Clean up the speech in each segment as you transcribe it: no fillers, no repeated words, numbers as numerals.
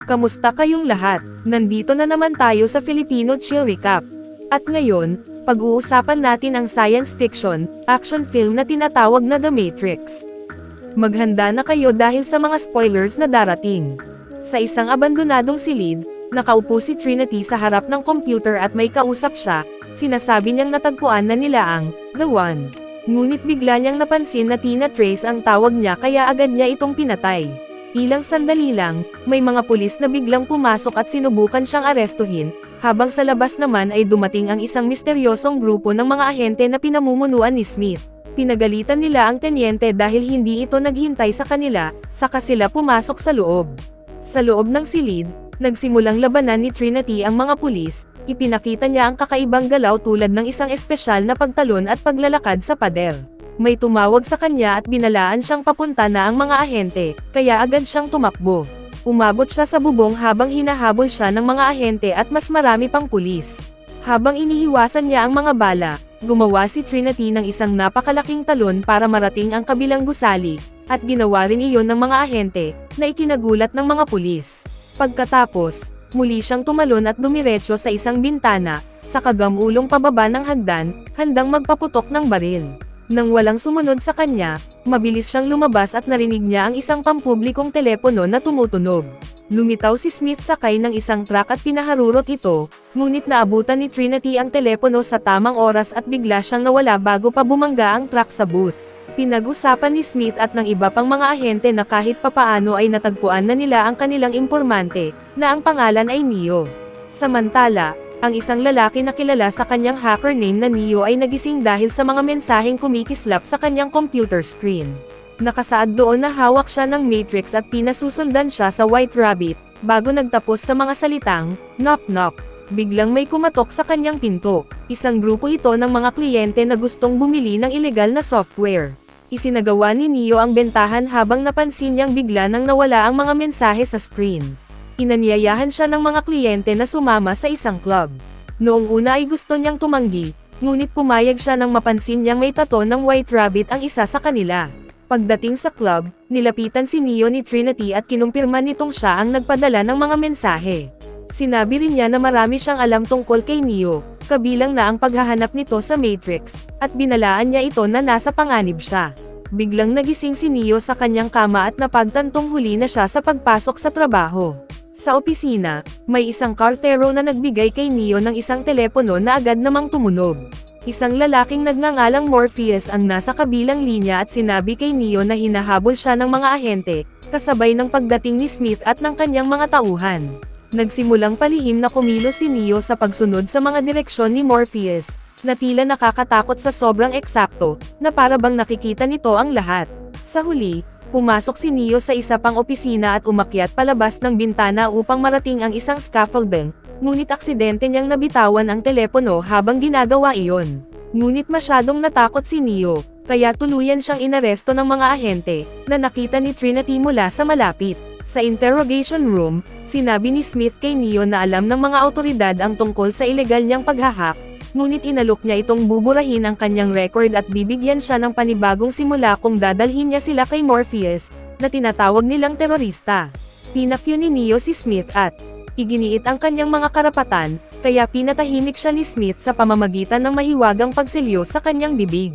Kamusta kayong lahat? Nandito na naman tayo sa Filipino Chill Recap. At ngayon, pag-uusapan natin ang science fiction, action film na tinatawag na The Matrix. Maghanda na kayo dahil sa mga spoilers na darating. Sa isang abandonadong silid, nakaupo si Trinity sa harap ng computer at may kausap siya, sinasabi niyang natagpuan na nila ang The One. Ngunit bigla niyang napansin na Tina Trace ang tawag niya kaya agad niya itong pinatay. Ilang sandali lang, may mga pulis na biglang pumasok at sinubukan siyang arestuhin, habang sa labas naman ay dumating ang isang misteryosong grupo ng mga ahente na pinamumunuan ni Smith. Pinagalitan nila ang tenyente dahil hindi ito naghintay sa kanila, saka sila pumasok sa loob. Sa loob ng silid, nagsimulang labanan ni Trinity ang mga pulis, ipinakita niya ang kakaibang galaw tulad ng isang espesyal na pagtalon at paglalakad sa pader. May tumawag sa kanya at binalaan siyang papunta na ang mga ahente, kaya agad siyang tumakbo. Umabot siya sa bubong habang hinahabol siya ng mga ahente at mas marami pang pulis. Habang iniiwasan niya ang mga bala, gumawa si Trinity ng isang napakalaking talon para marating ang kabilang gusali, at ginawa rin iyon ng mga ahente, na ikinagulat ng mga pulis. Pagkatapos, muli siyang tumalon at dumiretso sa isang bintana, sa kagamulong pababa ng hagdan, handang magpaputok ng baril. Nang walang sumunod sa kanya, mabilis siyang lumabas at narinig niya ang isang pampublikong telepono na tumutunog. Lumitaw si Smith sakay ng isang truck at pinaharurot ito, ngunit naabutan ni Trinity ang telepono sa tamang oras at bigla siyang nawala bago pa bumangga ang truck sa booth. Pinag-usapan ni Smith at ng iba pang mga ahente na kahit papaano ay natagpuan na nila ang kanilang impormante, na ang pangalan ay Neo. Samantala, ang isang lalaki na kilala sa kanyang hacker name na Neo ay nagising dahil sa mga mensaheng kumikislap sa kanyang computer screen. Nakasaad doon na hawak siya ng Matrix at pinasusundan siya sa White Rabbit, bago nagtapos sa mga salitang, "Knock knock." Biglang may kumatok sa kanyang pinto. Isang grupo ito ng mga kliyente na gustong bumili ng ilegal na software. Isinagawa ni Neo ang bentahan habang napansin niyang bigla nang nawala ang mga mensahe sa screen. Inanyayahan siya ng mga kliyente na sumama sa isang club. Noong una ay gusto niyang tumanggi, ngunit pumayag siya nang mapansin niyang may tato ng White Rabbit ang isa sa kanila. Pagdating sa club, nilapitan si Neo ni Trinity at kinumpirma nitong siya ang nagpadala ng mga mensahe. Sinabi rin niya na marami siyang alam tungkol kay Neo, kabilang na ang paghahanap nito sa Matrix, at binalaan niya ito na nasa panganib siya. Biglang nagising si Neo sa kanyang kama at napagtantong huli na siya sa pagpasok sa trabaho. Sa opisina, may isang kartero na nagbigay kay Neo ng isang telepono na agad namang tumunog. Isang lalaking nagngangalang Morpheus ang nasa kabilang linya at sinabi kay Neo na hinahabol siya ng mga ahente, kasabay ng pagdating ni Smith at ng kanyang mga tauhan. Nagsimulang palihim na kumilos si Neo sa pagsunod sa mga direksyon ni Morpheus, na tila nakakatakot sa sobrang eksakto, na para bang nakikita nito ang lahat. Sa huli, pumasok si Neo sa isa pang opisina at umakyat palabas ng bintana upang marating ang isang scaffolding, ngunit aksidente niyang nabitawan ang telepono habang ginagawa iyon. Ngunit masyadong natakot si Neo, kaya tuluyan siyang inaresto ng mga ahente, na nakita ni Trinity mula sa malapit. Sa interrogation room, sinabi ni Smith kay Neo na alam ng mga awtoridad ang tungkol sa ilegal niyang paghahak, ngunit inalok niya itong buburahin ang kanyang record at bibigyan siya ng panibagong simula kung dadalhin niya sila kay Morpheus, na tinatawag nilang terorista. Pinakyo ni Neo si Smith at iginiit ang kanyang mga karapatan, kaya pinatahimik siya ni Smith sa pamamagitan ng mahiwagang pagsilyo sa kanyang bibig.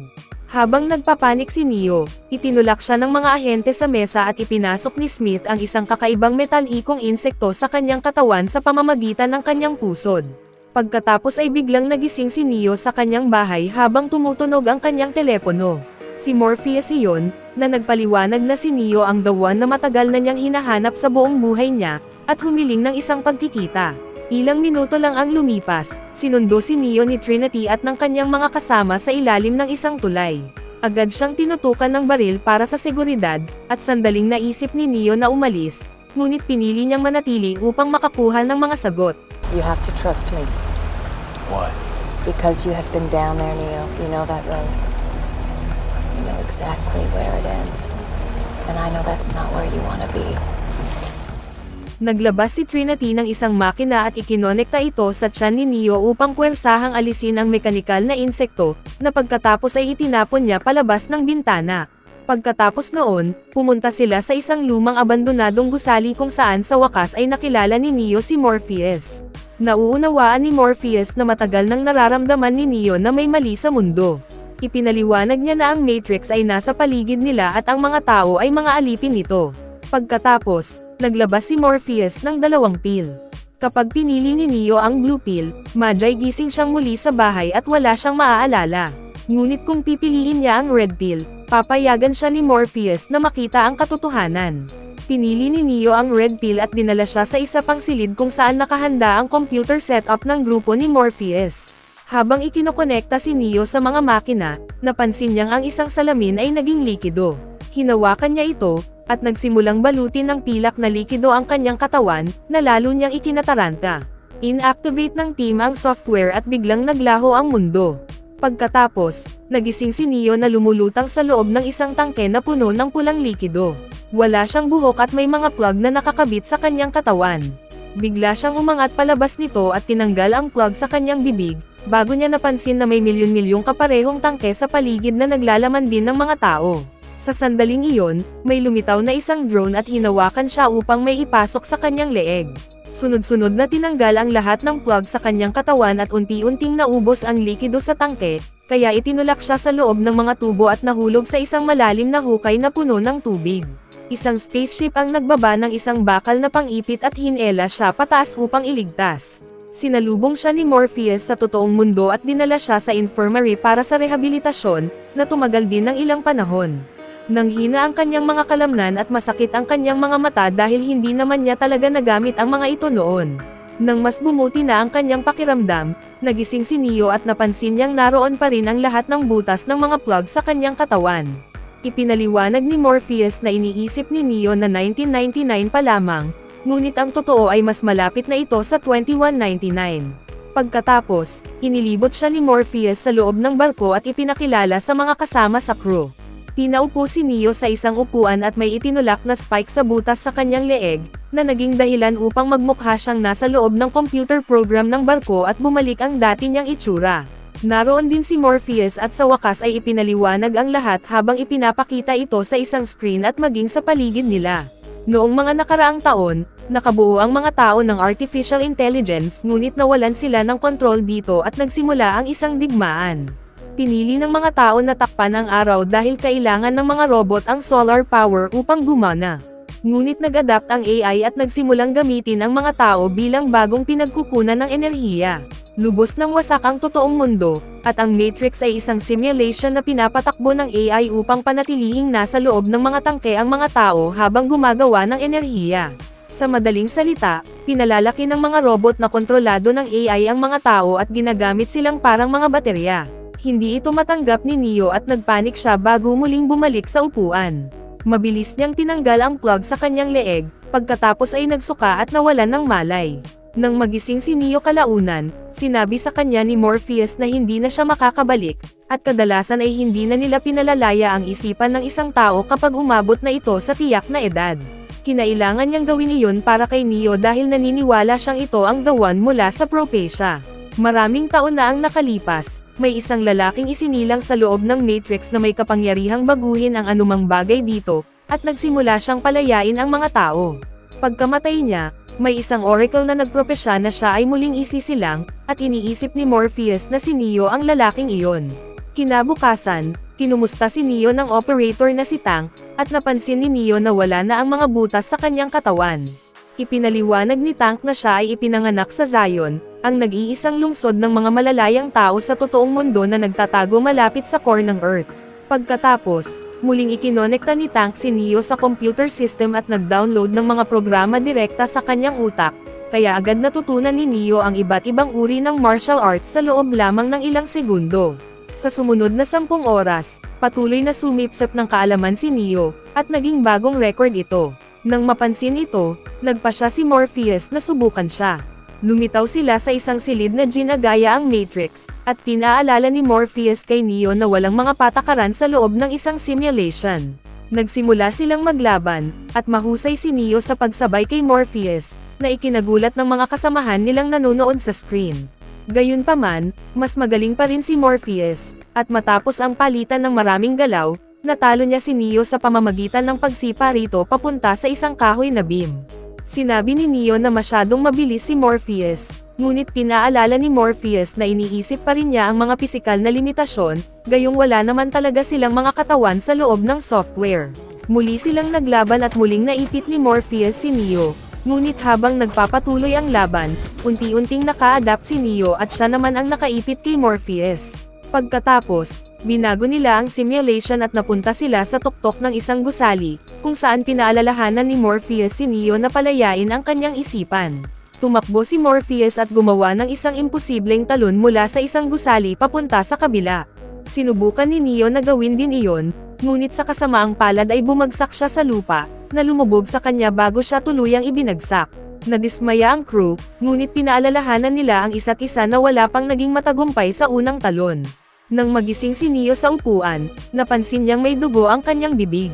Habang nagpapanik si Neo, itinulak siya ng mga ahente sa mesa at ipinasok ni Smith ang isang kakaibang metalikong insekto sa kanyang katawan sa pamamagitan ng kanyang pusod. Pagkatapos ay biglang nagising si Neo sa kanyang bahay habang tumutunog ang kanyang telepono. Si Morpheus iyon, na nagpaliwanag na si Neo ang The One na matagal na niyang hinahanap sa buong buhay niya, at humiling ng isang pagkikita. Ilang minuto lang ang lumipas, sinundo si Neo ni Trinity at ng kanyang mga kasama sa ilalim ng isang tulay. Agad siyang tinutukan ng baril para sa seguridad, at sandaling naisip ni Neo na umalis, ngunit pinili niyang manatili upang makakuha ng mga sagot. You have to trust me. Why? Because you have been down there, Neo. You know that road. You know exactly where it ends. And I know that's not where you want to be. Naglabas si Trinity ng isang makina at ikinonekta ito sa tiyan ni Neo upang puwersahang alisin ang mekanikal na insekto, na pagkatapos ay itinapon niya palabas ng bintana. Pagkatapos noon, pumunta sila sa isang lumang abandonadong gusali kung saan sa wakas ay nakilala ni Neo si Morpheus. Nauunawaan ni Morpheus na matagal nang nararamdaman ni Neo na may mali sa mundo. Ipinaliwanag niya na ang Matrix ay nasa paligid nila at ang mga tao ay mga alipin nito. Pagkatapos, naglabas si Morpheus ng 2 pill. Kapag pinili ni Neo ang blue pill, Magi gising siyang muli sa bahay at wala siyang maaalala. Ngunit kung pipiliin niya ang red pill, papayagan siya ni Morpheus na makita ang katotohanan. Pinili ni Neo ang red pill at dinala siya sa isa pang silid kung saan nakahanda ang computer setup ng grupo ni Morpheus. Habang ikinokonekta si Neo sa mga makina, napansin niyang ang isang salamin ay naging likido. Hinawakan niya ito, at nagsimulang balutin ng pilak na likido ang kanyang katawan, na lalo niyang ikinataranta. Inactivate ng team ang software at biglang naglaho ang mundo. Pagkatapos, nagising si Neo na lumulutang sa loob ng isang tangke na puno ng pulang likido. Wala siyang buhok at may mga plug na nakakabit sa kanyang katawan. Bigla siyang umangat palabas nito at tinanggal ang plug sa kanyang bibig, bago niya napansin na may milyon-milyong kaparehong tangke sa paligid na naglalaman din ng mga tao. Sa sandaling iyon, may lumitaw na isang drone at hinawakan siya upang may ipasok sa kanyang leeg. Sunod-sunod na tinanggal ang lahat ng plug sa kanyang katawan at unti-unting naubos ang likido sa tangke, kaya itinulak siya sa loob ng mga tubo at nahulog sa isang malalim na hukay na puno ng tubig. Isang spaceship ang nagbaba ng isang bakal na pang-ipit at hinela siya pataas upang iligtas. Sinalubong siya ni Morpheus sa totoong mundo at dinala siya sa infirmary para sa rehabilitasyon, na tumagal din ng ilang panahon. Nanghina ang kanyang mga kalamnan at masakit ang kanyang mga mata dahil hindi naman niya talaga nagamit ang mga ito noon. Nang mas bumuti na ang kanyang pakiramdam, nagising si Neo at napansin niyang naroon pa rin ang lahat ng butas ng mga plug sa kanyang katawan. Ipinaliwanag ni Morpheus na iniisip ni Neo na 1999 pa lamang, ngunit ang totoo ay mas malapit na ito sa 2199. Pagkatapos, inilibot siya ni Morpheus sa loob ng barko at ipinakilala sa mga kasama sa crew. Pinaupo si Neo sa isang upuan at may itinulak na spike sa butas sa kanyang leeg, na naging dahilan upang magmukha siyang nasa loob ng computer program ng barko at bumalik ang dati niyang itsura. Naroon din si Morpheus at sa wakas ay ipinaliwanag ang lahat habang ipinapakita ito sa isang screen at maging sa paligid nila. Noong mga nakaraang taon, nakabuo ang mga tao ng artificial intelligence ngunit nawalan sila ng kontrol dito at nagsimula ang isang digmaan. Pinili ng mga tao na takpan ang araw dahil kailangan ng mga robot ang solar power upang gumana. Ngunit nag-adapt ang AI at nagsimulang gamitin ang mga tao bilang bagong pinagkukunan ng enerhiya. Lubos ng wasak ang totoong mundo, at ang Matrix ay isang simulation na pinapatakbo ng AI upang panatilihing nasa loob ng mga tangke ang mga tao habang gumagawa ng enerhiya. Sa madaling salita, pinalalaki ng mga robot na kontrolado ng AI ang mga tao at ginagamit silang parang mga baterya. Hindi ito matanggap ni Neo at nagpanik siya bago muling bumalik sa upuan. Mabilis niyang tinanggal ang plug sa kanyang leeg, pagkatapos ay nagsuka at nawalan ng malay. Nang magising si Neo kalaunan, sinabi sa kanya ni Morpheus na hindi na siya makakabalik, at kadalasan ay hindi na nila pinalalaya ang isipan ng isang tao kapag umabot na ito sa tiyak na edad. Kinailangan niyang gawin iyon para kay Neo dahil naniniwala siyang ito ang the one mula sa Propecia. Maraming taon na ang nakalipas, may isang lalaking isinilang sa loob ng Matrix na may kapangyarihang baguhin ang anumang bagay dito, at nagsimula siyang palayain ang mga tao. Pagkamatay niya, may isang oracle na nagpropesya na siya ay muling isisilang, at iniisip ni Morpheus na si Neo ang lalaking iyon. Kinabukasan, kinumusta si Neo ng operator na si Tank, at napansin ni Neo na wala na ang mga butas sa kanyang katawan. Ipinaliwanag ni Tank na siya ay ipinanganak sa Zion, ang nag-iisang lungsod ng mga malalayang tao sa totoong mundo na nagtatago malapit sa core ng Earth. Pagkatapos, muling ikinonekta ni Tank si Neo sa computer system at nag-download ng mga programa direkta sa kanyang utak, kaya agad natutunan ni Neo ang iba't ibang uri ng martial arts sa loob lamang ng ilang segundo. Sa sumunod na 10 oras, patuloy na sumipsip ng kaalaman si Neo, at naging bagong record ito. Nang mapansin ito, nagpa siya si Morpheus na subukan siya. Lumitaw sila sa isang silid na ginagaya ang Matrix, at pinaalala ni Morpheus kay Neo na walang mga patakaran sa loob ng isang simulation. Nagsimula silang maglaban, at mahusay si Neo sa pagsabay kay Morpheus, na ikinagulat ng mga kasamahan nilang nanonood sa screen. Gayunpaman, mas magaling pa rin si Morpheus, at matapos ang palitan ng maraming galaw, natalo niya si Neo sa pamamagitan ng pagsipa rito papunta sa isang kahoy na beam. Sinabi ni Neo na masyadong mabilis si Morpheus, ngunit pinaalala ni Morpheus na iniisip pa rin niya ang mga pisikal na limitasyon, gayong wala naman talaga silang mga katawan sa loob ng software. Muli silang naglaban at muling naipit ni Morpheus si Neo, ngunit habang nagpapatuloy ang laban, unti-unting naka-adapt si Neo at siya naman ang nakaipit kay Morpheus. Pagkatapos, binago nila ang simulation at napunta sila sa tuktok ng isang gusali, kung saan pinaalalahanan ni Morpheus si Neo na palayain ang kanyang isipan. Tumakbo si Morpheus at gumawa ng isang imposibleng talon mula sa isang gusali papunta sa kabila. Sinubukan ni Neo na gawin din iyon, ngunit sa kasamaang palad ay bumagsak siya sa lupa, na lumubog sa kanya bago siya tuluyang ibinagsak. Nadismaya ang crew, ngunit pinaalalahanan nila ang isa't isa na wala pang naging matagumpay sa unang talon. Nang magising si Neo sa upuan, napansin niyang may dugo ang kanyang bibig.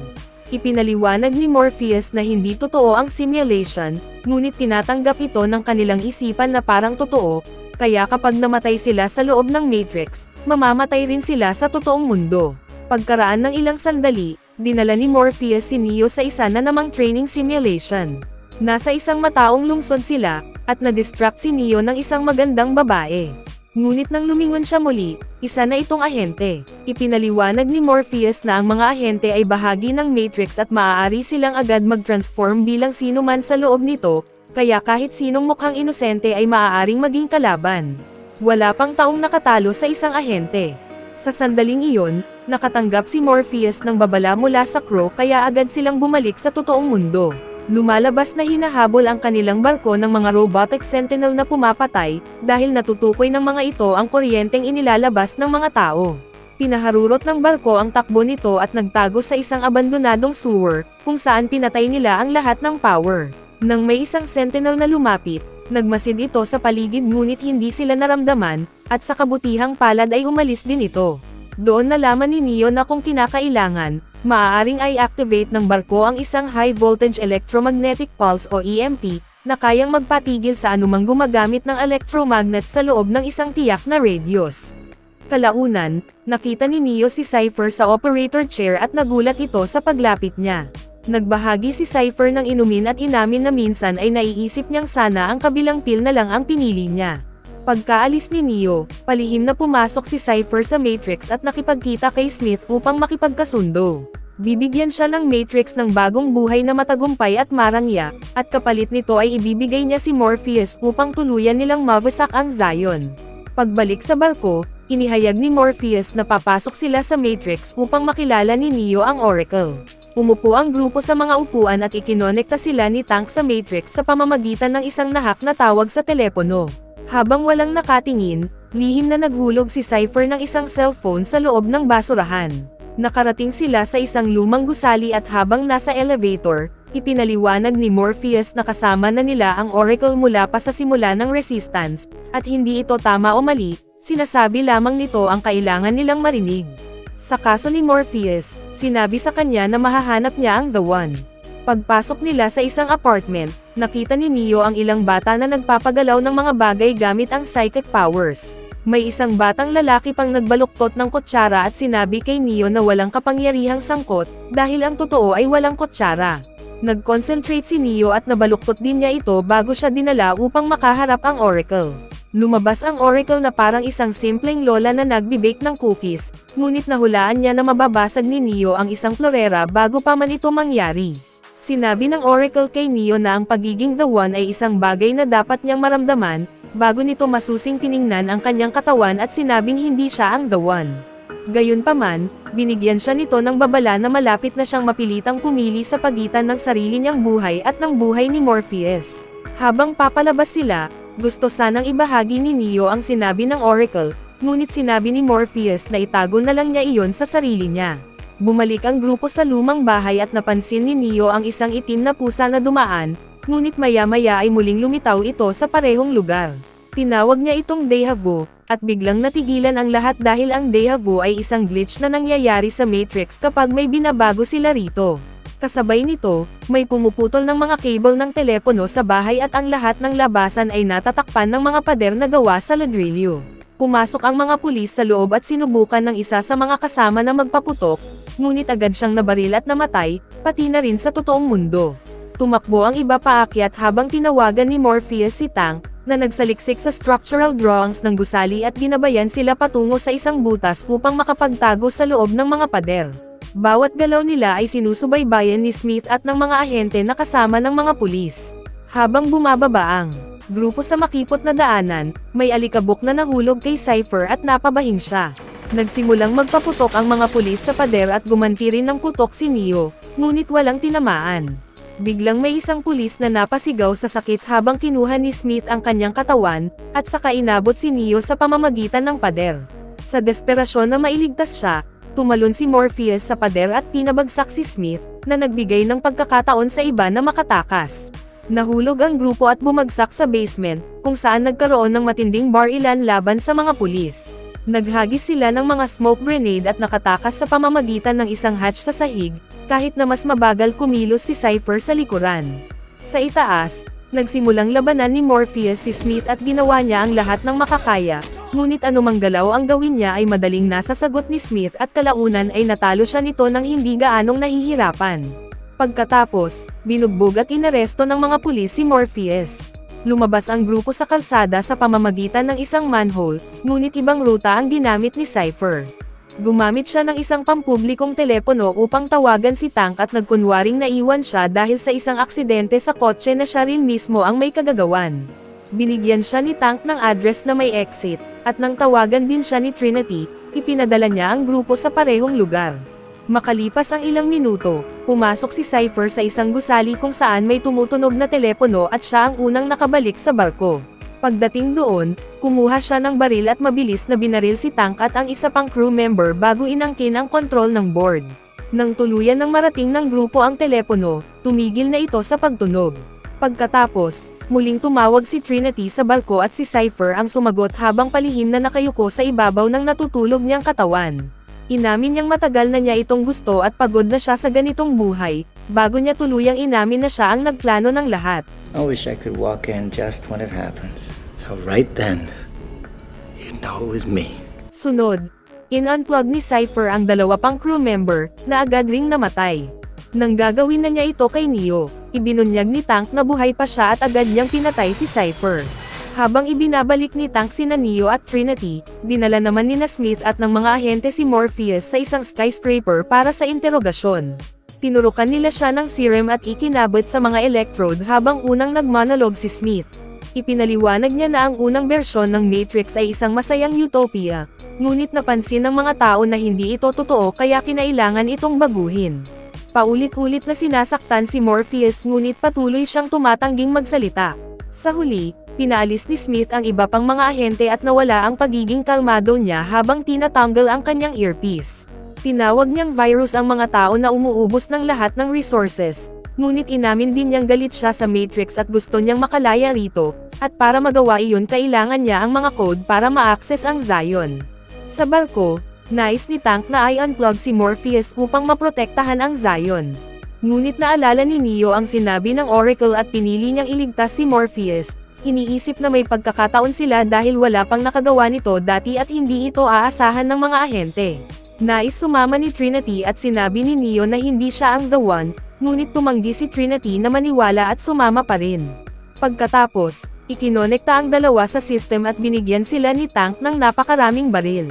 Ipinaliwanag ni Morpheus na hindi totoo ang simulation, ngunit tinatanggap ito ng kanilang isipan na parang totoo, kaya kapag namatay sila sa loob ng Matrix, mamamatay rin sila sa totoong mundo. Pagkaraan ng ilang sandali, dinala ni Morpheus si Neo sa isa na namang training simulation. Nasa isang mataong lungsod sila, at na-distract si Neo ng isang magandang babae. Ngunit nang lumingon siya muli, isa na itong ahente. Ipinaliwanag ni Morpheus na ang mga ahente ay bahagi ng Matrix at maaari silang agad mag-transform bilang sino man sa loob nito, kaya kahit sinong mukhang inosente ay maaaring maging kalaban. Wala pang taong nakatalo sa isang ahente. Sa sandaling iyon, nakatanggap si Morpheus ng babala mula sa crew kaya agad silang bumalik sa totoong mundo. Lumalabas na hinahabol ang kanilang barko ng mga robotic sentinel na pumapatay, dahil natutukoy ng mga ito ang kuryenteng inilalabas ng mga tao. Pinaharurot ng barko ang takbo nito at nagtago sa isang abandonadong sewer, kung saan pinatay nila ang lahat ng power. Nang may isang sentinel na lumapit, nagmasid ito sa paligid ngunit hindi sila naramdaman, at sa kabutihang palad ay umalis din ito. Doon nalaman ni Neo na kung kinakailangan, maaaring i-activate ng barko ang isang high voltage electromagnetic pulse o EMP, na kayang magpatigil sa anumang gumagamit ng electromagnets sa loob ng isang tiyak na radius. Kalaunan, nakita ni Neo si Cypher sa operator chair at nagulat ito sa paglapit niya. Nagbahagi si Cypher ng inumin at inamin na minsan ay naiisip niyang sana ang kabilang pill na lang ang pinili niya. Pagkaalis ni Neo, palihim na pumasok si Cypher sa Matrix at nakipagkita kay Smith upang makipagkasundo. Bibigyan siya ng Matrix ng bagong buhay na matagumpay at marangya, at kapalit nito ay ibibigay niya si Morpheus upang tuluyan nilang mawasak ang Zion. Pagbalik sa barko, inihayag ni Morpheus na papasok sila sa Matrix upang makilala ni Neo ang Oracle. Umupo ang grupo sa mga upuan at ikinonekta sila ni Tank sa Matrix sa pamamagitan ng isang nahak na tawag sa telepono. Habang walang nakatingin, lihim na naghulog si Cypher ng isang cellphone sa loob ng basurahan. Nakarating sila sa isang lumang gusali at habang nasa elevator, ipinaliwanag ni Morpheus na kasama na nila ang Oracle mula pa sa simula ng Resistance, at hindi ito tama o mali, sinasabi lamang nito ang kailangan nilang marinig. Sa kaso ni Morpheus, sinabi sa kanya na mahahanap niya ang The One. Pagpasok nila sa isang apartment, nakita ni Neo ang ilang bata na nagpapagalaw ng mga bagay gamit ang psychic powers. May isang batang lalaki pang nagbaluktot ng kutsara at sinabi kay Neo na walang kapangyarihang sangkot, dahil ang totoo ay walang kutsara. Nag-concentrate si Neo at nabaluktot din niya ito bago siya dinala upang makaharap ang Oracle. Lumabas ang Oracle na parang isang simpleng lola na nagbi-bake ng cookies, ngunit nahulaan niya na mababasag ni Neo ang isang florera bago pa man ito mangyari. Sinabi ng Oracle kay Neo na ang pagiging The One ay isang bagay na dapat niyang maramdaman, bago nito masusing tiningnan ang kanyang katawan at sinabing hindi siya ang The One. Gayunpaman, binigyan siya nito ng babala na malapit na siyang mapilitang pumili sa pagitan ng sarili niyang buhay at ng buhay ni Morpheus. Habang papalabas sila, gusto sanang ibahagi ni Neo ang sinabi ng Oracle, ngunit sinabi ni Morpheus na itago na lang niya iyon sa sarili niya. Bumalik ang grupo sa lumang bahay at napansin ni Neo ang isang itim na pusa na dumaan, ngunit maya-maya ay muling lumitaw ito sa parehong lugar. Tinawag niya itong Deja Vu, at biglang natigilan ang lahat dahil ang Deja Vu ay isang glitch na nangyayari sa Matrix kapag may binabago sila rito. Kasabay nito, may pumuputol ng mga cable ng telepono sa bahay at ang lahat ng labasan ay natatakpan ng mga pader na gawa sa ladrilyo. Pumasok ang mga pulis sa loob at sinubukan ng isa sa mga kasama na magpaputok, ngunit agad siyang nabaril at namatay, pati na rin sa totoong mundo. Tumakbo ang iba paakyat habang tinawagan ni Morpheus si Tank, na nagsaliksik sa structural drawings ng gusali at ginabayan sila patungo sa isang butas upang makapagtago sa loob ng mga pader. Bawat galaw nila ay sinusubaybayan ni Smith at ng mga ahente na kasama ng mga pulis. Habang bumababa ang grupo sa makipot na daanan, may alikabok na nahulog kay Cypher at napabahing siya. Nagsimulang magpaputok ang mga pulis sa pader at gumanti rin ng putok si Neo, ngunit walang tinamaan. Biglang may isang pulis na napasigaw sa sakit habang kinuha ni Smith ang kanyang katawan, at saka inabot si Neo sa pamamagitan ng pader. Sa desperasyon na mailigtas siya, tumalon si Morpheus sa pader at pinabagsak si Smith, na nagbigay ng pagkakataon sa iba na makatakas. Nahulog ang grupo at bumagsak sa basement, kung saan nagkaroon ng matinding bar-ilan laban sa mga pulis. Naghagis sila ng mga smoke grenade at nakatakas sa pamamagitan ng isang hatch sa sahig, kahit na mas mabagal kumilos si Cypher sa likuran. Sa itaas, nagsimulang labanan ni Morpheus si Smith at ginawa niya ang lahat ng makakaya, ngunit anumang galaw ang gawin niya ay madaling nasasagot ni Smith at kalaunan ay natalo siya nito ng hindi gaanong nahihirapan. Pagkatapos, binugbog at inaresto ng mga pulis si Morpheus. Lumabas ang grupo sa kalsada sa pamamagitan ng isang manhole, ngunit ibang ruta ang ginamit ni Cypher. Gumamit siya ng isang pampublikong telepono upang tawagan si Tank at nagkunwaring naiwan siya dahil sa isang aksidente sa kotse na siya rin mismo ang may kagagawan. Binigyan siya ni Tank ng address na may exit, at nang tawagan din siya ni Trinity, ipinadala niya ang grupo sa parehong lugar. Makalipas ang ilang minuto, pumasok si Cypher sa isang gusali kung saan may tumutunog na telepono at siya ang unang nakabalik sa barko. Pagdating doon, kumuha siya ng baril at mabilis na binaril si Tank at ang isa pang crew member bago inangkin ang kontrol ng board. Nang tuluyan ng marating ng grupo ang telepono, tumigil na ito sa pagtunog. Pagkatapos, muling tumawag si Trinity sa barko at si Cypher ang sumagot habang palihim na nakayuko sa ibabaw ng natutulog niyang katawan. Inamin niyang matagal na niya itong gusto at pagod na siya sa ganitong buhay, bago niya tuluyang inamin na siya ang nagplano ng lahat. I wish I could walk in just when it happens. So right then, you'd know it was me. Sunod, in-unplug ni Cypher ang dalawa pang crew member, na agad ring namatay. Nang gagawin na niya ito kay Neo, ibinunyag ni Tank na buhay pa siya at agad niyang pinatay si Cypher. Habang ibinabalik ni Tank sina Neo at Trinity, dinala naman ni Smith at ng mga ahente si Morpheus sa isang skyscraper para sa interogasyon. Tinurukan nila siya ng serum at ikinabot sa mga electrode habang unang nagmonolog si Smith. Ipinaliwanag niya na ang unang bersyon ng Matrix ay isang masayang utopia, ngunit napansin ng mga tao na hindi ito totoo kaya kinailangan itong baguhin. Paulit-ulit na sinasaktan si Morpheus ngunit patuloy siyang tumatangging magsalita. Sa huli, pinaalis ni Smith ang iba pang mga ahente at nawala ang pagiging kalmado niya habang tinatanggal ang kanyang earpiece. Tinawag niyang virus ang mga tao na umuubos ng lahat ng resources, ngunit inamin din niyang galit siya sa Matrix at gusto niyang makalaya rito, at para magawa iyon kailangan niya ang mga code para ma-access ang Zion. Sa barko, nais ni Tank na i-unplug si Morpheus upang maprotektahan ang Zion. Ngunit naalala ni Neo ang sinabi ng Oracle at pinili niyang iligtas si Morpheus. Iniisip na may pagkakataon sila dahil wala pang nakagawa nito dati at hindi ito aasahan ng mga ahente. Nais sumama ni Trinity at sinabi ni Neo na hindi siya ang the one, ngunit tumanggi si Trinity na maniwala at sumama pa rin. Pagkatapos, ikinonekta ang dalawa sa system at binigyan sila ni Tank ng napakaraming baril.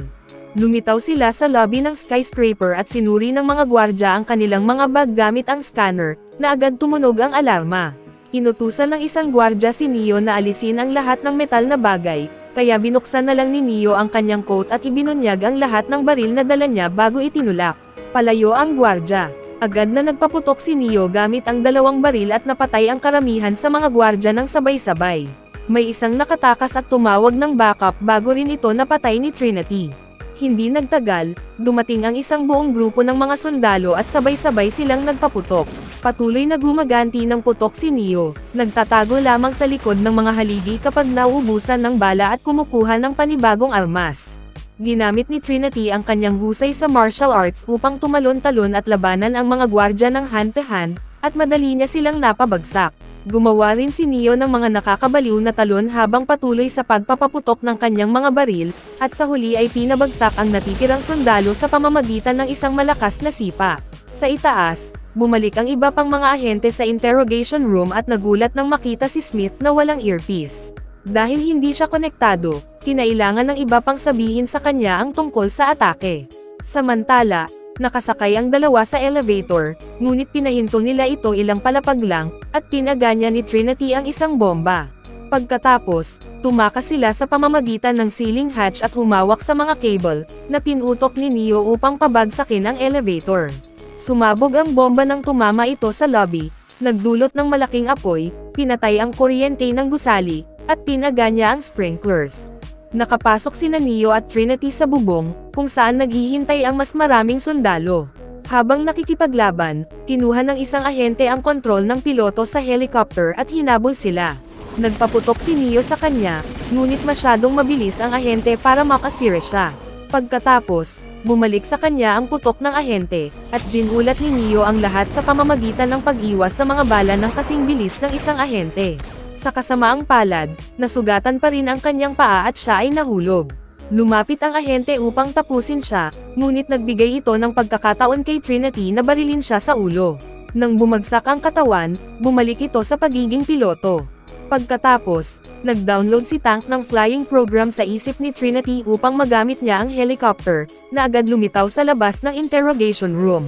Lumitaw sila sa lobby ng skyscraper at sinuri ng mga gwardya ang kanilang mga bag gamit ang scanner, na agad tumunog ang alarma. Inutusan ng isang gwardya si Neo na alisin ang lahat ng metal na bagay, kaya binuksan na lang ni Neo ang kanyang coat at ibinunyag ang lahat ng baril na dala niya bago itinulak. Palayo ang gwardya. Agad na nagpaputok si Neo gamit ang dalawang baril at napatay ang karamihan sa mga gwardya ng sabay-sabay. May isang nakatakas at tumawag ng backup bago rin ito napatay ni Trinity. Hindi nagtagal, dumating ang isang buong grupo ng mga sundalo at sabay-sabay silang nagpaputok. Patuloy na gumaganti ng putok si Neo, nagtatago lamang sa likod ng mga haligi kapag nauubusan ng bala at kumukuha ng panibagong armas. Ginamit ni Trinity ang kanyang husay sa martial arts upang tumalon-talon at labanan ang mga gwardya ng hand-to-hand, at madali niya silang napabagsak. Gumawa rin si Neo ng mga nakakabaliw na talon habang patuloy sa pagpapaputok ng kanyang mga baril, at sa huli ay pinabagsak ang natitirang sundalo sa pamamagitan ng isang malakas na sipa. Sa itaas, bumalik ang iba pang mga ahente sa interrogation room at nagulat nang makita si Smith na walang earpiece. Dahil hindi siya konektado, kinailangan ng iba pang sabihin sa kanya ang tungkol sa atake. Samantala, nakasakay ang dalawa sa elevator, ngunit pinahinto nila ito ilang palapag lang, at pinaganya ni Trinity ang isang bomba. Pagkatapos, tumakas sila sa pamamagitan ng ceiling hatch at humawak sa mga cable, na pinutok ni Neo upang pabagsakin ang elevator. Sumabog ang bomba nang tumama ito sa lobby, nagdulot ng malaking apoy, pinatay ang kuryente ng gusali, at pinaganya ang sprinklers. Nakapasok sina Neo at Trinity sa bubong, kung saan naghihintay ang mas maraming sundalo. Habang nakikipaglaban, kinuha ng isang ahente ang kontrol ng piloto sa helicopter at hinabol sila. Nagpaputok si Neo sa kanya, ngunit masyadong mabilis ang ahente para makasira siya. Pagkatapos, bumalik sa kanya ang putok ng ahente, at ginulat ni Neo ang lahat sa pamamagitan ng pag-iwas sa mga bala ng kasing bilis ng isang ahente. Sa kasamaang palad, nasugatan pa rin ang kanyang paa at siya ay nahulog. Lumapit ang ahente upang tapusin siya, ngunit nagbigay ito ng pagkakataon kay Trinity na barilin siya sa ulo. Nang bumagsak ang katawan, bumalik ito sa pagiging piloto. Pagkatapos, nag-download si Tank ng flying program sa isip ni Trinity upang magamit niya ang helicopter, na agad lumitaw sa labas ng interrogation room.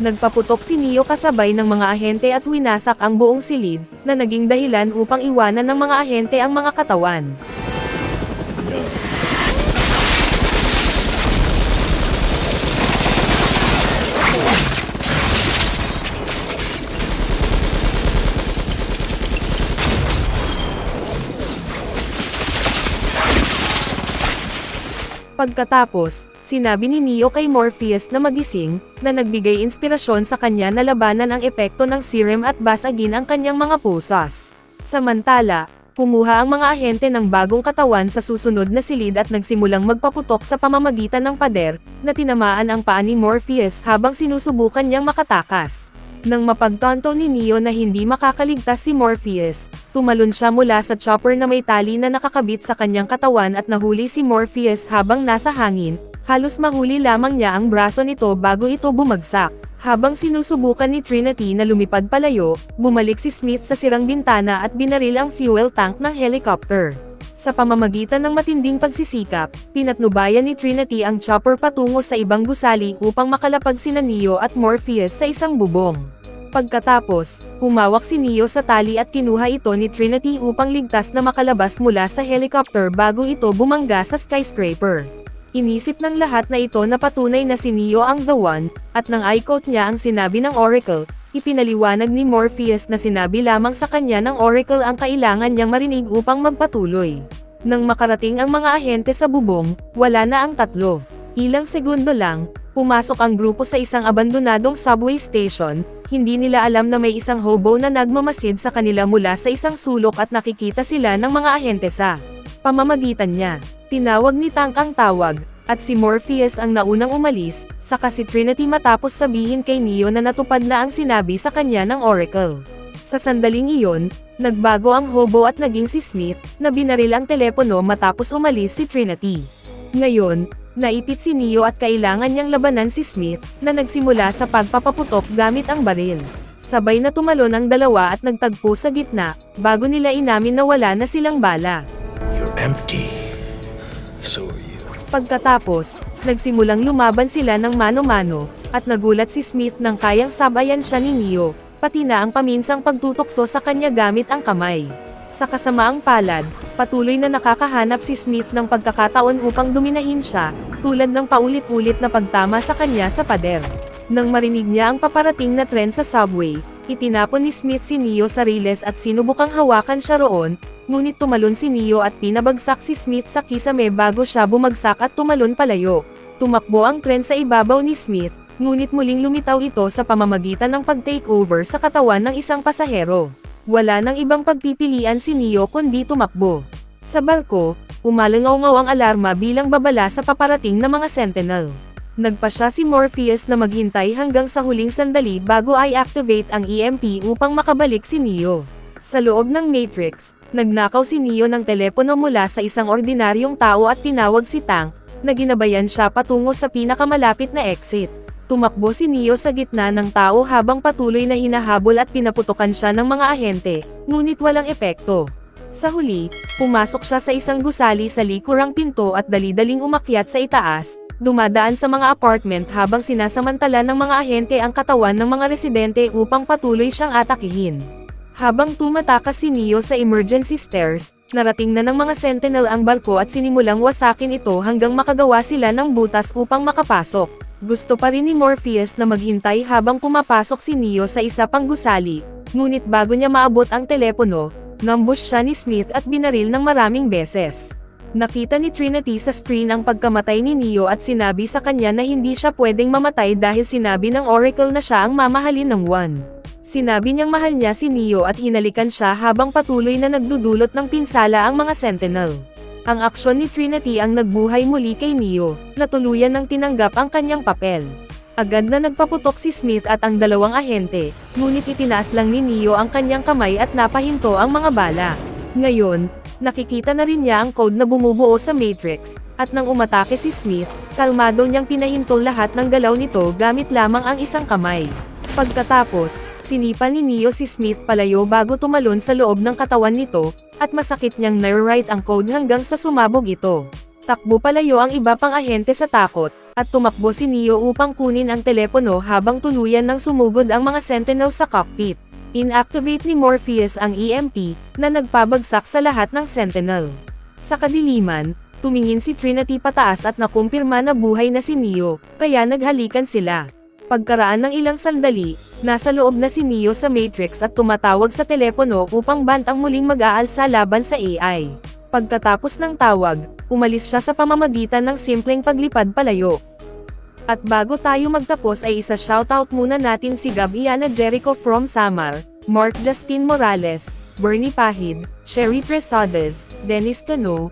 Nagpaputok si Neo kasabay ng mga ahente at winasak ang buong silid, na naging dahilan upang iwanan ng mga ahente ang mga katawan. Pagkatapos, sinabi ni Neo kay Morpheus na magising, na nagbigay inspirasyon sa kanya na labanan ang epekto ng serum at basagin ang kanyang mga pusas. Samantala, kumuha ang mga ahente ng bagong katawan sa susunod na silid at nagsimulang magpaputok sa pamamagitan ng pader, na tinamaan ang paa ni Morpheus habang sinusubukan niyang makatakas. Nang mapagtanto ni Neo na hindi makakaligtas si Morpheus, tumalon siya mula sa chopper na may tali na nakakabit sa kanyang katawan at nahuli si Morpheus habang nasa hangin, halos mahuli lamang niya ang braso nito bago ito bumagsak. Habang sinusubukan ni Trinity na lumipad palayo, bumalik si Smith sa sirang bintana at binaril ang fuel tank ng helicopter. Sa pamamagitan ng matinding pagsisikap, pinatnubayan ni Trinity ang chopper patungo sa ibang gusali upang makalapag sina Neo at Morpheus sa isang bubong. Pagkatapos, humawak si Neo sa tali at kinuha ito ni Trinity upang ligtas na makalabas mula sa helicopter bago ito bumangga sa skyscraper. Inisip ng lahat na ito na patunay na si Neo ang the one, at nang i-quote niya ang sinabi ng Oracle, ipinaliwanag ni Morpheus na sinabi lamang sa kanya ng Oracle ang kailangan niyang marinig upang magpatuloy. Nang makarating ang mga ahente sa bubong, wala na ang tatlo. Ilang segundo lang, pumasok ang grupo sa isang abandonadong subway station, hindi nila alam na may isang hobo na nagmamasid sa kanila mula sa isang sulok at nakikita sila ng mga ahente sa pamamagitan niya. Tinawag ni Tank ang tawag, at si Morpheus ang naunang umalis, saka si Trinity matapos sabihin kay Neo na natupad na ang sinabi sa kanya ng Oracle. Sa sandaling iyon, nagbago ang hobo at naging si Smith, na binaril ang telepono matapos umalis si Trinity. Ngayon, naipit si Neo at kailangan niyang labanan si Smith, na nagsimula sa pagpapaputok gamit ang baril. Sabay na tumalon ang dalawa at nagtagpo sa gitna, bago nila inamin na wala na silang bala. You're empty. So are you. Pagkatapos, nagsimulang lumaban sila ng mano-mano, at nagulat si Smith nang kayang sabayan siya ni Neo, pati na ang paminsang pagtutukso sa kanya gamit ang kamay. Sa kasamaang palad, patuloy na nakakahanap si Smith ng pagkakataon upang dominahin siya, tulad ng paulit-ulit na pagtama sa kanya sa pader. Nang marinig niya ang paparating na tren sa subway, itinapon ni Smith si Neo sa riles at sinubukang hawakan siya roon, ngunit tumalon si Neo at pinabagsak si Smith sa kisame bago siya bumagsak at tumalon palayo. Tumakbo ang tren sa ibabaw ni Smith, ngunit muling lumitaw ito sa pamamagitan ng pag-takeover sa katawan ng isang pasahero. Wala nang ibang pagpipilian si Neo kundi tumakbo. Sa barko, umalangaw-ngaw ang alarma bilang babala sa paparating na mga Sentinel. Nagpa siya si Morpheus na maghintay hanggang sa huling sandali bago i-activate ang EMP upang makabalik si Neo. Sa loob ng Matrix, nagnakaw si Neo ng telepono mula sa isang ordinaryong tao at tinawag si Tank, na ginabayan siya patungo sa pinakamalapit na exit. Tumakbo si Neo sa gitna ng tao habang patuloy na hinahabol at pinaputukan siya ng mga ahente, ngunit walang epekto. Sa huli, pumasok siya sa isang gusali sa likurang pinto at dali-daling umakyat sa itaas, dumadaan sa mga apartment habang sinasamantala ng mga ahente ang katawan ng mga residente upang patuloy siyang atakihin. Habang tumatakas si Neo sa emergency stairs, narating na ng mga Sentinel ang barko at sinimulang wasakin ito hanggang makagawa sila ng butas upang makapasok. Gusto pa rin ni Morpheus na maghintay habang pumapasok si Neo sa isa pang gusali, ngunit bago niya maabot ang telepono, nambush siya ni Smith at binaril ng maraming beses. Nakita ni Trinity sa screen ang pagkamatay ni Neo at sinabi sa kanya na hindi siya pwedeng mamatay dahil sinabi ng Oracle na siya ang mamahalin ng One. Sinabi niyang mahal niya si Neo at hinalikan siya habang patuloy na nagdudulot ng pinsala ang mga Sentinel. Ang aksyon ni Trinity ang nagbuhay muli kay Neo, na tuluyan ng tinanggap ang kanyang papel. Agad na nagpaputok si Smith at ang dalawang ahente, ngunit itinaas lang ni Neo ang kanyang kamay at napahinto ang mga bala. Ngayon, nakikita na rin niya ang code na bumubuo sa Matrix, at nang umatake si Smith, kalmado niyang pinahinto lahat ng galaw nito gamit lamang ang isang kamay. Pagkatapos, sinipa ni Neo si Smith palayo bago tumalon sa loob ng katawan nito, at masakit niyang nire-write ang code hanggang sa sumabog ito. Takbo palayo ang iba pang ahente sa takot, at tumakbo si Neo upang kunin ang telepono habang tuluyan ng sumugod ang mga Sentinel sa cockpit. Inactivate ni Morpheus ang EMP, na nagpabagsak sa lahat ng Sentinel. Sa kadiliman, tumingin si Trinity pataas at nakumpirma na buhay na si Neo, kaya naghalikan sila. Pagkaraan ng ilang sandali, nasa loob na si Neo sa Matrix at tumatawag sa telepono upang bantang muling mag-aalsa laban sa AI. Pagkatapos ng tawag, umalis siya sa pamamagitan ng simpleng paglipad palayo. At bago tayo magtapos ay isa-shoutout muna natin si Gabiana Jericho from Samar, Mark Justin Morales, Bernie Pahid, Sherry Tresades, Dennis Cano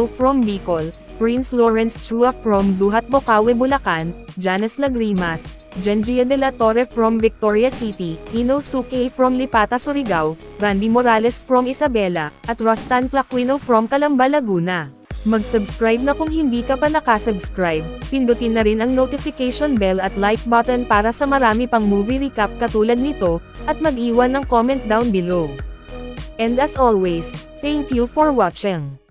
from Bicol, Prince Lawrence Chua from Duhat Bocaue, Bulacan, Janice Lagrimas, Gengia de la Torre from Victoria City, Ino Suke from Lipata, Surigao, Randy Morales from Isabela, at Rostan Claquino from Calamba, Laguna. Mag-subscribe na kung hindi ka pa nakasubscribe, pindutin na rin ang notification bell at like button para sa marami pang movie recap katulad nito, at mag-iwan ng comment down below. And as always, thank you for watching.